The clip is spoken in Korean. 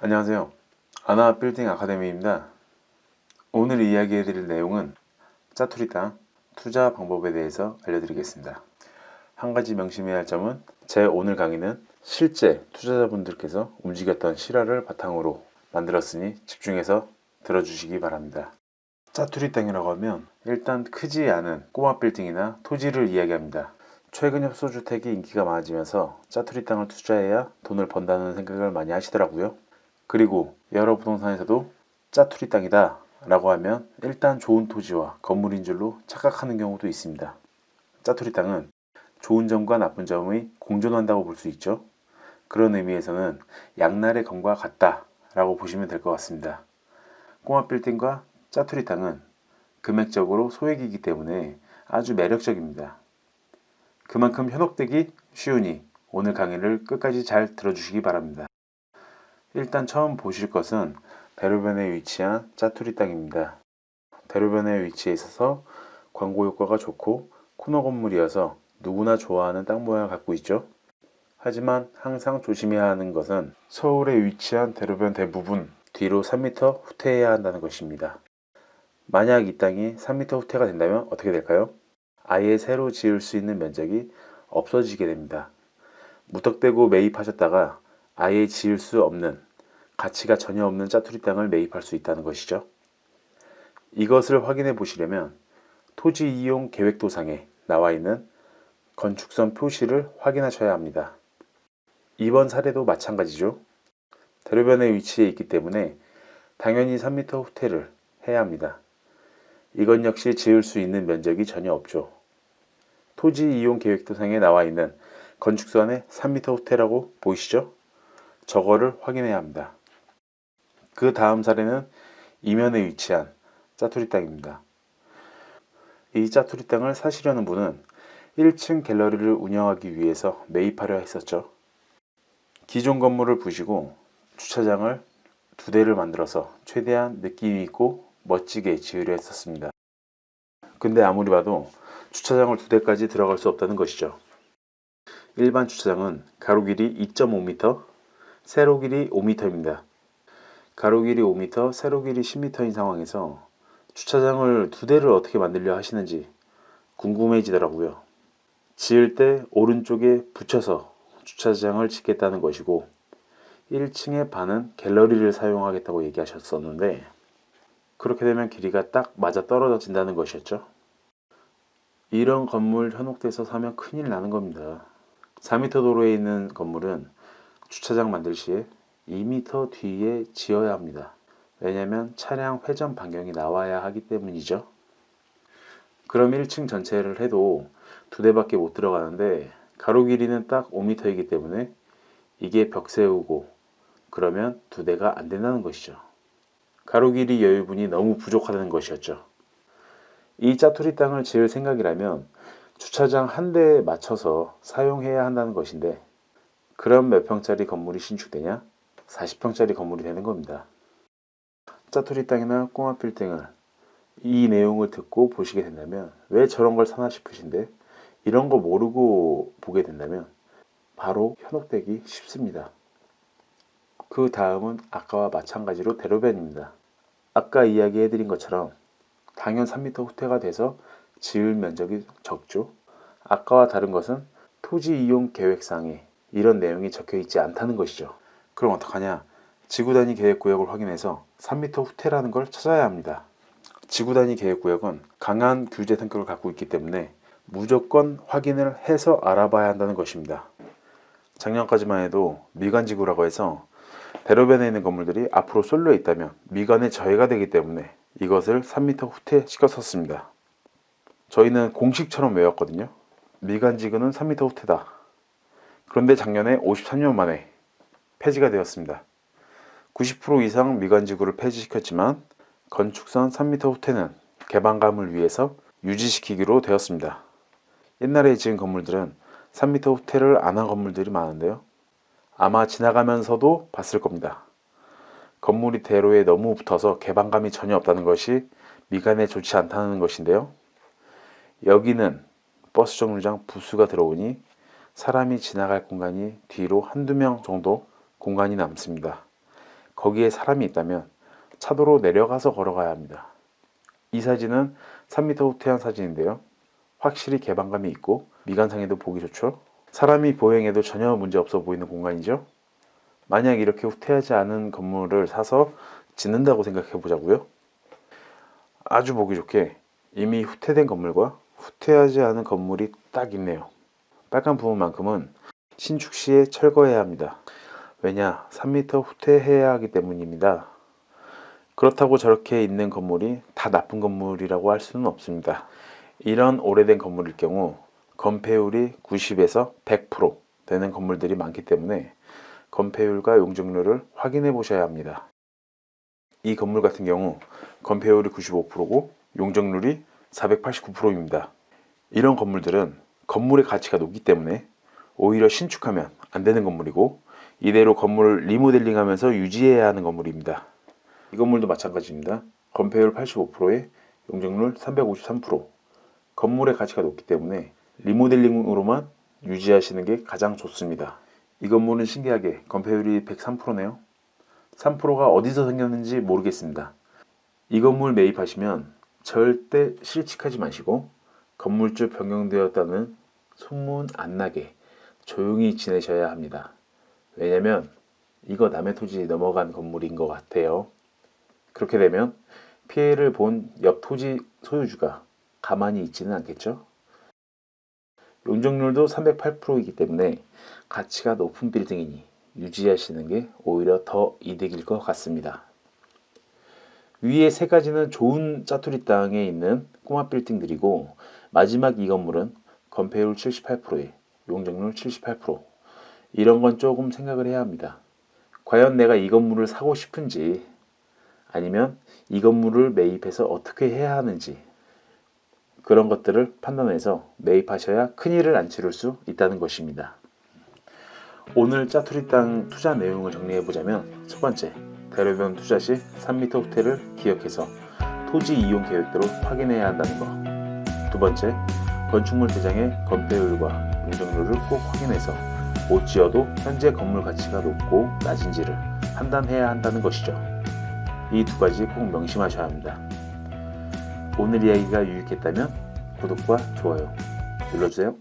안녕하세요. 아나빌딩 아카데미입니다. 오늘 이야기해드릴 내용은 짜투리 땅 투자 방법에 대해서 알려드리겠습니다. 한 가지 명심해야 할 점은 제 오늘 강의는 실제 투자자분들께서 움직였던 실화를 바탕으로 만들었으니 집중해서 들어주시기 바랍니다. 짜투리 땅이라고 하면 일단 크지 않은 꼬마 빌딩이나 토지를 이야기합니다. 최근 협소주택이 인기가 많아지면서 짜투리 땅을 투자해야 돈을 번다는 생각을 많이 하시더라고요. 그리고 여러 부동산에서도 짜투리 땅이다 라고 하면 일단 좋은 토지와 건물인 줄로 착각하는 경우도 있습니다. 짜투리 땅은 좋은 점과 나쁜 점이 공존한다고 볼 수 있죠. 그런 의미에서는 양날의 검과 같다 라고 보시면 될 것 같습니다. 꼬마 빌딩과 짜투리 땅은 금액적으로 소액이기 때문에 아주 매력적입니다. 그만큼 현혹되기 쉬우니 오늘 강의를 끝까지 잘 들어주시기 바랍니다. 일단 처음 보실 것은 대로변에 위치한 짜투리 땅입니다. 대로변에 위치해 있어서 광고 효과가 좋고 코너 건물이어서 누구나 좋아하는 땅 모양을 갖고 있죠. 하지만 항상 조심해야 하는 것은 서울에 위치한 대로변 대부분 뒤로 3m 후퇴해야 한다는 것입니다. 만약 이 땅이 3m 후퇴가 된다면 어떻게 될까요? 아예 새로 지을 수 있는 면적이 없어지게 됩니다. 무턱대고 매입하셨다가 아예 지을 수 없는, 가치가 전혀 없는 짜투리 땅을 매입할 수 있다는 것이죠. 이것을 확인해 보시려면 토지 이용 계획도상에 나와 있는 건축선 표시를 확인하셔야 합니다. 이번 사례도 마찬가지죠. 대로변에 위치해 있기 때문에 당연히 3m 후퇴를 해야 합니다. 이건 역시 지을 수 있는 면적이 전혀 없죠. 토지 이용 계획도상에 나와 있는 건축선에 3m 후퇴라고 보이시죠? 저거를 확인해야 합니다. 그 다음 사례는 이면에 위치한 짜투리 땅입니다. 이 짜투리 땅을 사시려는 분은 1층 갤러리를 운영하기 위해서 매입하려 했었죠. 기존 건물을 부시고 주차장을 2대를 만들어서 최대한 느낌 있고 멋지게 지으려 했었습니다. 근데 아무리 봐도 주차장을 2대까지 들어갈 수 없다는 것이죠. 일반 주차장은 가로 길이 2.5m, 세로 길이 5m입니다. 가로 길이 5m, 세로 길이 10m인 상황에서 주차장을 2대를 어떻게 만들려 하시는지 궁금해지더라고요. 지을 때 오른쪽에 붙여서 주차장을 짓겠다는 것이고 1층의 반은 갤러리를 사용하겠다고 얘기하셨었는데 그렇게 되면 길이가 딱 맞아 떨어진다는 것이었죠. 이런 건물 현혹돼서 사면 큰일 나는 겁니다. 4m 도로에 있는 건물은 주차장 만들 시에 2m 뒤에 지어야 합니다. 왜냐면 차량 회전 반경이 나와야 하기 때문이죠. 그럼 1층 전체를 해도 2대밖에 못 들어가는데 가로 길이는 딱 5m이기 때문에 이게 벽 세우고 그러면 2대가 안 된다는 것이죠. 가로 길이 여유분이 너무 부족하다는 것이었죠. 이 짜투리 땅을 지을 생각이라면 주차장 한 대에 맞춰서 사용해야 한다는 것인데 그럼 몇 평짜리 건물이 신축되냐? 40평짜리 건물이 되는 겁니다. 짜투리 땅이나 꼬마 빌딩을 이 내용을 듣고 보시게 된다면 왜 저런 걸 사나 싶으신데 이런 거 모르고 보게 된다면 바로 현혹되기 쉽습니다. 그 다음은 아까와 마찬가지로 대로변입니다. 아까 이야기해드린 것처럼 당연 3m 후퇴가 돼서 지을 면적이 적죠. 아까와 다른 것은 토지 이용 계획상에 이런 내용이 적혀 있지 않다는 것이죠. 그럼 어떡하냐? 지구단위 계획구역을 확인해서 3m 후퇴라는 걸 찾아야 합니다. 지구단위 계획구역은 강한 규제 성격을 갖고 있기 때문에 무조건 확인을 해서 알아봐야 한다는 것입니다. 작년까지만 해도 미관지구라고 해서 대로변에 있는 건물들이 앞으로 쏠려 있다면 미관의 저해가 되기 때문에 이것을 3m 후퇴 시켰었습니다. 저희는 공식처럼 외웠거든요. 미관지구는 3m 후퇴다. 그런데 작년에 53년 만에 폐지가 되었습니다. 90% 이상 미관지구를 폐지시켰지만 건축선 3m 후퇴는 개방감을 위해서 유지시키기로 되었습니다. 옛날에 지은 건물들은 3m 후퇴를 안 한 건물들이 많은데요. 아마 지나가면서도 봤을 겁니다. 건물이 대로에 너무 붙어서 개방감이 전혀 없다는 것이 미관에 좋지 않다는 것인데요. 여기는 버스 정류장 부수가 들어오니 사람이 지나갈 공간이 뒤로 한두 명 정도 공간이 남습니다. 거기에 사람이 있다면 차도로 내려가서 걸어가야 합니다. 이 사진은 3m 후퇴한 사진인데요. 확실히 개방감이 있고 미관상에도 보기 좋죠. 사람이 보행해도 전혀 문제 없어 보이는 공간이죠. 만약 이렇게 후퇴하지 않은 건물을 사서 짓는다고 생각해 보자고요. 아주 보기 좋게 이미 후퇴된 건물과 후퇴하지 않은 건물이 딱 있네요. 빨간 부분만큼은 신축 시에 철거해야 합니다. 왜냐? 3m 후퇴해야 하기 때문입니다. 그렇다고 저렇게 있는 건물이 다 나쁜 건물이라고 할 수는 없습니다. 이런 오래된 건물일 경우 건폐율이 90에서 100% 되는 건물들이 많기 때문에 건폐율과 용적률을 확인해 보셔야 합니다. 이 건물 같은 경우 건폐율이 95%고 용적률이 489%입니다. 이런 건물들은 건물의 가치가 높기 때문에 오히려 신축하면 안 되는 건물이고 이대로 건물을 리모델링하면서 유지해야 하는 건물입니다. 이 건물도 마찬가지입니다. 건폐율 85%에 용적률 353%. 건물의 가치가 높기 때문에 리모델링으로만 유지하시는 게 가장 좋습니다. 이 건물은 신기하게 건폐율이 103%네요. 3%가 어디서 생겼는지 모르겠습니다. 이 건물 매입하시면 절대 실직하지 마시고 건물주 변경되었다는 소문 안 나게 조용히 지내셔야 합니다. 왜냐면 이거 남의 토지 넘어간 건물인 것 같아요. 그렇게 되면 피해를 본 옆 토지 소유주가 가만히 있지는 않겠죠? 용적률도 308%이기 때문에 가치가 높은 빌딩이니 유지하시는 게 오히려 더 이득일 것 같습니다. 위에 세 가지는 좋은 짜투리 땅에 있는 꼬마 빌딩들이고 마지막 이 건물은 건폐율 78%에 용적률 78%. 이런 건 조금 생각을 해야 합니다. 과연 내가 이 건물을 사고 싶은지 아니면 이 건물을 매입해서 어떻게 해야 하는지 그런 것들을 판단해서 매입하셔야 큰일을 안 치를 수 있다는 것입니다. 오늘 짜투리 땅 투자 내용을 정리해보자면 첫 번째, 대로변 투자 시 3m 후퇴를 기억해서 토지 이용 계획대로 확인해야 한다는 것. 두 번째, 건축물 대장의 건폐율과 용적률을 꼭 확인해서 못 지어도 현재 건물 가치가 높고 낮은지를 판단해야 한다는 것이죠. 이 두 가지 꼭 명심하셔야 합니다. 오늘 이야기가 유익했다면 구독과 좋아요 눌러주세요.